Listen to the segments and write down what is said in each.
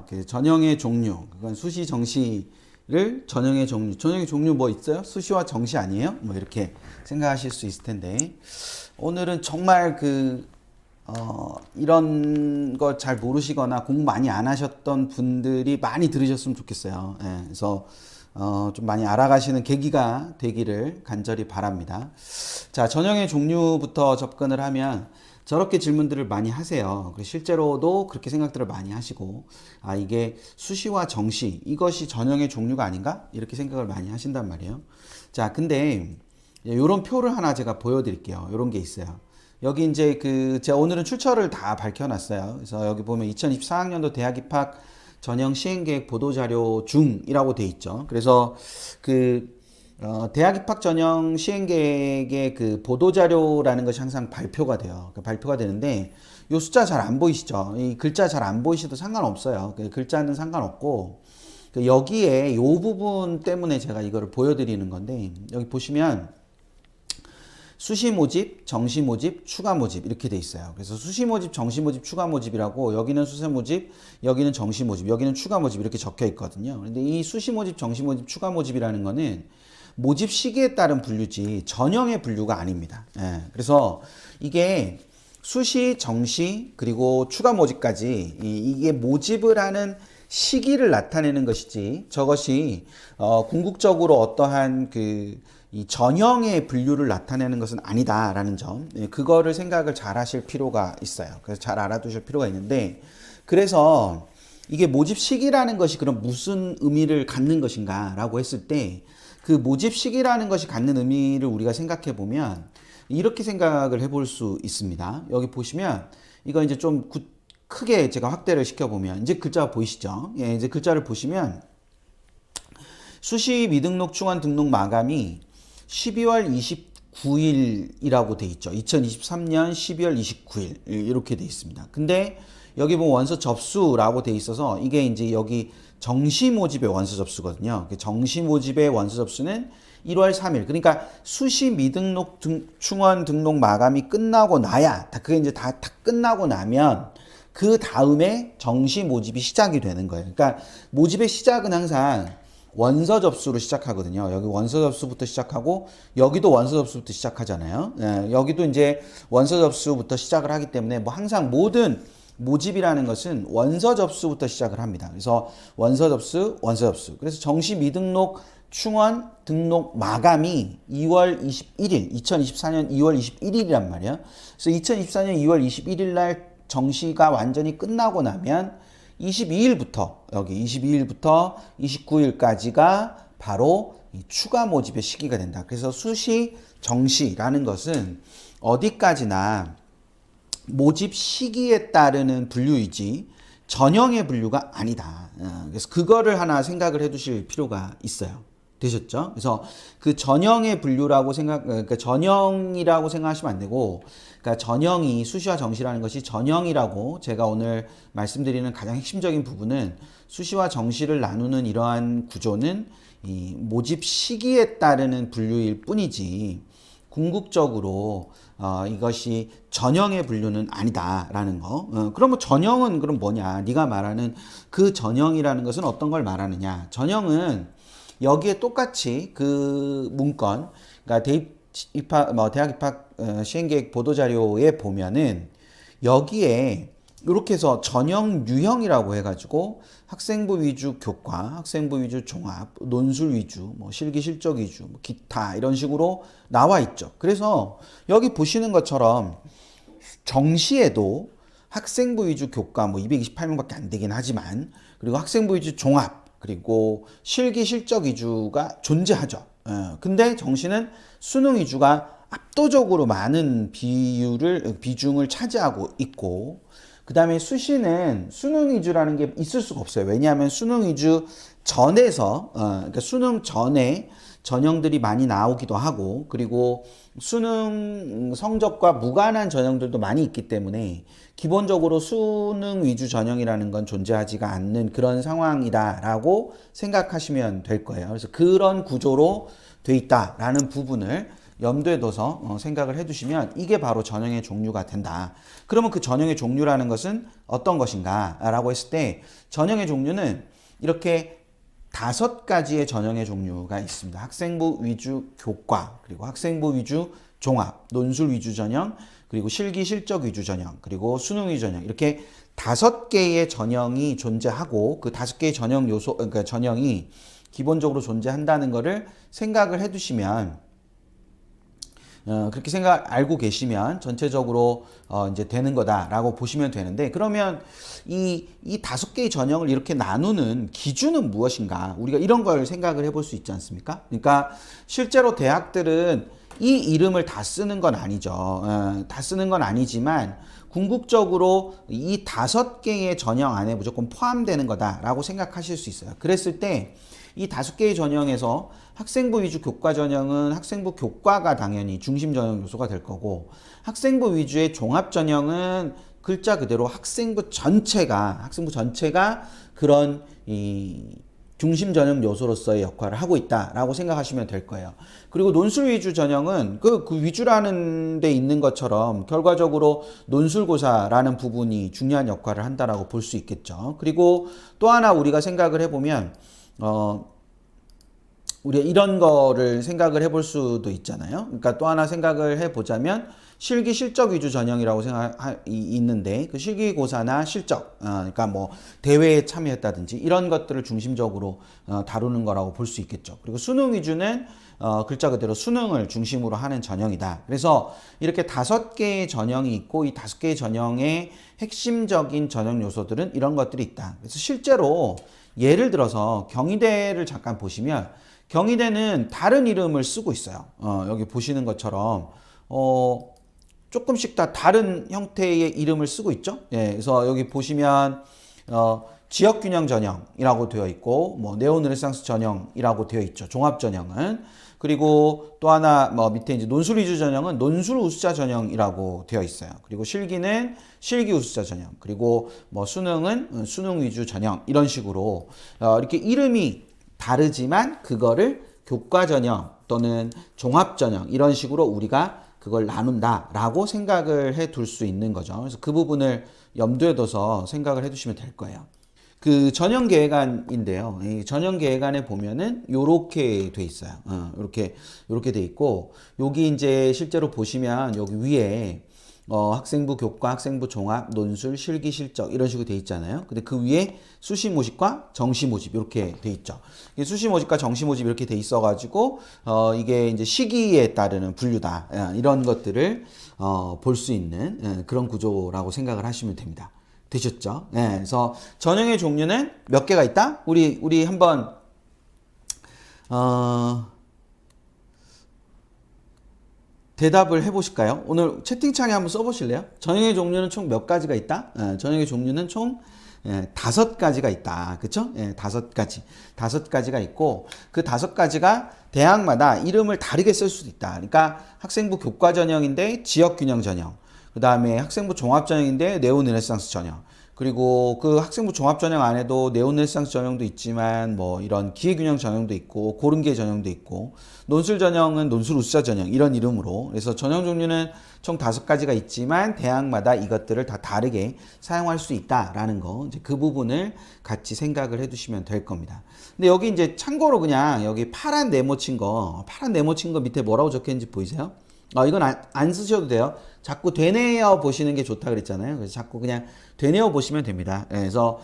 그 전형의 종류, 그건 수시, 정시를 전형의 종류. 전형의 종류 뭐 있어요? 수시와 정시 아니에요? 뭐 이렇게 생각하실 수 있을 텐데 오늘은 정말 이런 거 잘 모르시거나 공부 많이 안 하셨던 분들이 많이 들으셨으면 좋겠어요. 예, 그래서 좀 많이 알아가시는 계기가 되기를 간절히 바랍니다. 자, 전형의 종류부터 접근을 하면 저렇게 질문들을 많이 하세요. 실제로도 그렇게 생각들을 많이 하시고, 아, 이게 수시와 정시, 이것이 전형의 종류가 아닌가? 이렇게 생각을 많이 하신단 말이에요. 자, 근데 이런 표를 하나 제가 보여드릴게요. 이런 게 있어요. 여기 이제 제가 오늘은 출처를 다 밝혀놨어요. 그래서 여기 보면 2024학년도 대학 입학 전형 시행계획 보도자료 중이라고 돼 있죠. 그래서 대학 입학 전형 시행계획의 보도자료라는 것이 항상 발표가 돼요. 발표가 되는데, 이 숫자 잘 안 보이시죠? 이 글자 잘 안 보이셔도 상관없어요. 글자는 상관없고, 여기에 이 부분 때문에 제가 이거를 보여드리는 건데, 여기 보시면, 수시 모집, 정시 모집, 추가 모집 이렇게 돼 있어요. 그래서 수시 모집, 정시 모집, 추가 모집이라고 여기는 수세 모집, 여기는 정시 모집, 여기는 추가 모집 이렇게 적혀 있거든요. 근데 이 수시 모집, 정시 모집, 추가 모집이라는 거는 모집 시기에 따른 분류지 전형의 분류가 아닙니다. 예, 그래서 이게 수시, 정시 그리고 추가 모집까지 이게 모집을 하는 시기를 나타내는 것이지 저것이 궁극적으로 어떠한 이 전형의 분류를 나타내는 것은 아니다라는 점, 그거를 생각을 잘 하실 필요가 있어요. 그래서 잘 알아두실 필요가 있는데, 그래서 이게 모집 시기라는 것이 그럼 무슨 의미를 갖는 것인가 라고 했을 때, 그 모집 시기라는 것이 갖는 의미를 우리가 생각해 보면 이렇게 생각을 해볼 수 있습니다. 여기 보시면 이거 이제 좀 크게 제가 확대를 시켜보면 이제 글자 보이시죠? 예, 이제 글자를 보시면 수시 미등록 충원 등록 마감이 12월 29일이라고 돼 있죠. 2023년 12월 29일 이렇게 돼 있습니다. 근데 여기 보면 원서 접수라고 돼 있어서 이게 이제 여기 정시 모집의 원서 접수거든요. 정시 모집의 원서 접수는 1월 3일. 그러니까 수시 미등록 충원 등록 마감이 끝나고 나야 그게 이제 다 끝나고 나면 그 다음에 정시 모집이 시작이 되는 거예요. 그러니까 모집의 시작은 항상 원서 접수로 시작하거든요. 여기 원서 접수부터 시작하고 여기도 원서 접수부터 시작하잖아요. 예, 여기도 이제 원서 접수부터 시작을 하기 때문에 뭐 항상 모든 모집이라는 것은 원서 접수부터 시작을 합니다. 그래서 원서 접수, 원서 접수. 그래서 정시 미등록 충원 등록 마감이 2월 21일, 2024년 2월 21일이란 말이에요. 그래서 2024년 2월 21일 날 정시가 완전히 끝나고 나면 22일부터 여기 22일부터 29일까지가 바로 이 추가 모집의 시기가 된다. 그래서 수시 정시라는 것은 어디까지나 모집 시기에 따르는 분류이지 전형의 분류가 아니다. 그래서 그거를 하나 생각을 해 두실 필요가 있어요. 되셨죠? 그래서 그 전형의 분류라고 그러니까 전형이라고 생각하시면 안 되고, 그러니까 전형이 수시와 정시라는 것이 전형이라고 제가 오늘 말씀드리는 가장 핵심적인 부분은 수시와 정시를 나누는 이러한 구조는 이 모집 시기에 따르는 분류일 뿐이지 궁극적으로 이것이 전형의 분류는 아니다라는 거. 그러면 전형은 그럼 뭐냐? 네가 말하는 그 전형이라는 것은 어떤 걸 말하느냐? 전형은 여기에 똑같이 그 문건, 그러니까 대학 입학 시행계획 보도자료에 보면은 여기에 이렇게 해서 전형 유형이라고 해가지고 학생부 위주 교과, 학생부 위주 종합, 논술 위주, 뭐 실기 실적 위주, 뭐 기타 이런 식으로 나와 있죠. 그래서 여기 보시는 것처럼 정시에도 학생부 위주 교과 뭐 228명밖에 안 되긴 하지만, 그리고 학생부 위주 종합, 그리고 실기 실적 위주가 존재하죠. 근데 정시는 수능 위주가 압도적으로 많은 비중을 차지하고 있고, 그 다음에 수시는 수능 위주라는 게 있을 수가 없어요. 왜냐하면 수능 위주 전에서, 그러니까 수능 전에 전형들이 많이 나오기도 하고, 그리고 수능 성적과 무관한 전형들도 많이 있기 때문에 기본적으로 수능 위주 전형이라는 건 존재하지가 않는 그런 상황이다라고 생각하시면 될 거예요. 그래서 그런 구조로 돼 있다라는 부분을 염두에 둬서 생각을 해두시면 이게 바로 전형의 종류가 된다. 그러면 그 전형의 종류라는 것은 어떤 것인가 라고 했을 때 전형의 종류는 이렇게 5가지의 전형의 종류가 있습니다. 학생부 위주 교과, 그리고 학생부 위주 종합, 논술 위주 전형, 그리고 실기 실적 위주 전형, 그리고 수능 위주 전형, 이렇게 5개의 전형이 존재하고 그 5개의 전형 요소, 그러니까 전형이 기본적으로 존재한다는 것을 생각을 해두시면 그렇게 알고 계시면 전체적으로 이제 되는 거다라고 보시면 되는데, 그러면 이 5개의 전형을 이렇게 나누는 기준은 무엇인가? 우리가 이런 걸 생각을 해볼 수 있지 않습니까? 그러니까 실제로 대학들은 이 이름을 다 쓰는 건 아니죠. 다 쓰는 건 아니지만 궁극적으로 이 5개의 전형 안에 무조건 포함되는 거다라고 생각하실 수 있어요. 그랬을 때 이 5개의 전형에서 학생부 위주 교과 전형은 학생부 교과가 당연히 중심 전형 요소가 될 거고, 학생부 위주의 종합 전형은 글자 그대로 학생부 전체가 그런 이 중심 전형 요소로서의 역할을 하고 있다라고 생각하시면 될 거예요. 그리고 논술 위주 전형은 그 위주라는 데 있는 것처럼 결과적으로 논술고사라는 부분이 중요한 역할을 한다라고 볼 수 있겠죠. 그리고 또 하나 우리가 생각을 해보면 우리가 이런 거를 생각을 해볼 수도 있잖아요. 그러니까 또 하나 생각을 해보자면 실기 실적 위주 전형이라고 있는데, 그 실기고사나 실적, 그러니까 뭐 대회에 참여했다든지 이런 것들을 중심적으로 다루는 거라고 볼 수 있겠죠. 그리고 수능 위주는 글자 그대로 수능을 중심으로 하는 전형이다. 그래서 이렇게 5개의 전형이 있고 이 5개의 전형의 핵심적인 전형 요소들은 이런 것들이 있다. 그래서 실제로 예를 들어서 경희대를 잠깐 보시면 경희대는 다른 이름을 쓰고 있어요. 여기 보시는 것처럼 조금씩 다 다른 형태의 이름을 쓰고 있죠. 예, 그래서 여기 보시면 지역균형 전형이라고 되어 있고, 뭐 네오르네상스 전형이라고 되어 있죠. 종합 전형은. 그리고 또 하나 밑에 이제 논술 위주 전형은 논술 우수자 전형이라고 되어 있어요. 그리고 실기는 실기 우수자 전형, 그리고 뭐 수능은 수능 위주 전형, 이런 식으로 이렇게 이름이 다르지만 그거를 교과 전형 또는 종합 전형 이런 식으로 우리가 그걸 나눈다라고 생각을 해 둘 수 있는 거죠. 그래서 그 부분을 염두에 둬서 생각을 해 두시면 될 거예요. 그 전형 계획안인데요. 이 전형 계획안에 보면은 요렇게 돼 있어요. 요렇게 돼 있고, 여기 이제 실제로 보시면 여기 위에 학생부 교과, 학생부 종합, 논술, 실기, 실적 이런 식으로 돼 있잖아요. 근데 그 위에 수시 모집과 정시 모집 이렇게 돼 있죠. 수시 모집과 정시 모집 이렇게 돼 있어가지고 이게 이제 시기에 따르는 분류다, 이런 것들을 볼 수 있는 그런 구조라고 생각을 하시면 됩니다. 되셨죠? 네, 그래서 전형의 종류는 몇 개가 있다? 우리 한번 대답을 해보실까요? 오늘 채팅창에 한번 써보실래요? 전형의 종류는 총 몇 가지가 있다? 전형의 종류는 총 5가지가 있다. 그쵸? 5가지. 5가지가 있고, 그 5가지가 대학마다 이름을 다르게 쓸 수도 있다. 그러니까 학생부 교과 전형인데 지역균형 전형, 그 다음에 학생부 종합전형인데 네오르네상스 전형, 그리고 그 학생부 종합전형 안에도 네오르네상스 전형도 있지만 뭐 이런 기회균형 전형도 있고 고른기회 전형도 있고, 논술 전형은 논술 우수자 전형 이런 이름으로. 그래서 전형 종류는 총 5가지가 있지만 대학마다 이것들을 다 다르게 사용할 수 있다라는 거, 이제 그 부분을 같이 생각을 해두시면 될 겁니다. 근데 여기 이제 참고로 그냥 여기 파란 네모 친 거 밑에 뭐라고 적혀 있는지 보이세요? 이건 안 쓰셔도 돼요. 자꾸 되뇌어 보시는 게 좋다 그랬잖아요. 그래서 자꾸 그냥 되뇌어 보시면 됩니다. 그래서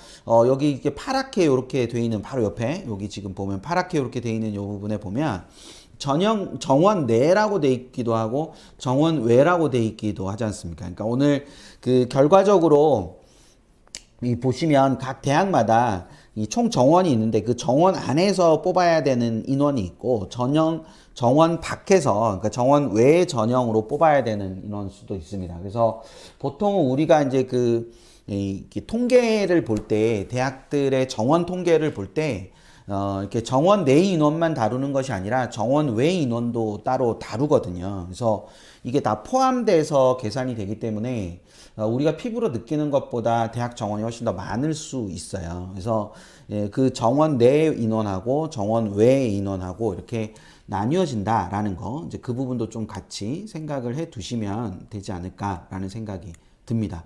여기 이렇게 파랗게 이렇게 돼 있는 바로 옆에, 여기 지금 보면 파랗게 이렇게 돼 있는 이 부분에 보면 정원 내라고 돼 있기도 하고 정원 외라고 돼 있기도 하지 않습니까? 그러니까 오늘 그 결과적으로 이 보시면 각 대학마다 이 총 정원이 있는데 그 정원 안에서 뽑아야 되는 인원이 있고 정원 밖에서, 그러니까 정원 외의 전형으로 뽑아야 되는 인원 수도 있습니다. 그래서 보통 우리가 이제 이 통계를 볼 때, 대학들의 정원 통계를 볼 때 이렇게 정원 내 인원만 다루는 것이 아니라 정원 외 인원도 따로 다루거든요. 그래서 이게 다 포함돼서 계산이 되기 때문에 우리가 피부로 느끼는 것보다 대학 정원이 훨씬 더 많을 수 있어요. 그래서 예, 그 정원 내 인원하고 정원 외 인원하고 이렇게 나뉘어진다라는 거, 이제 그 부분도 좀 같이 생각을 해 두시면 되지 않을까라는 생각이 듭니다.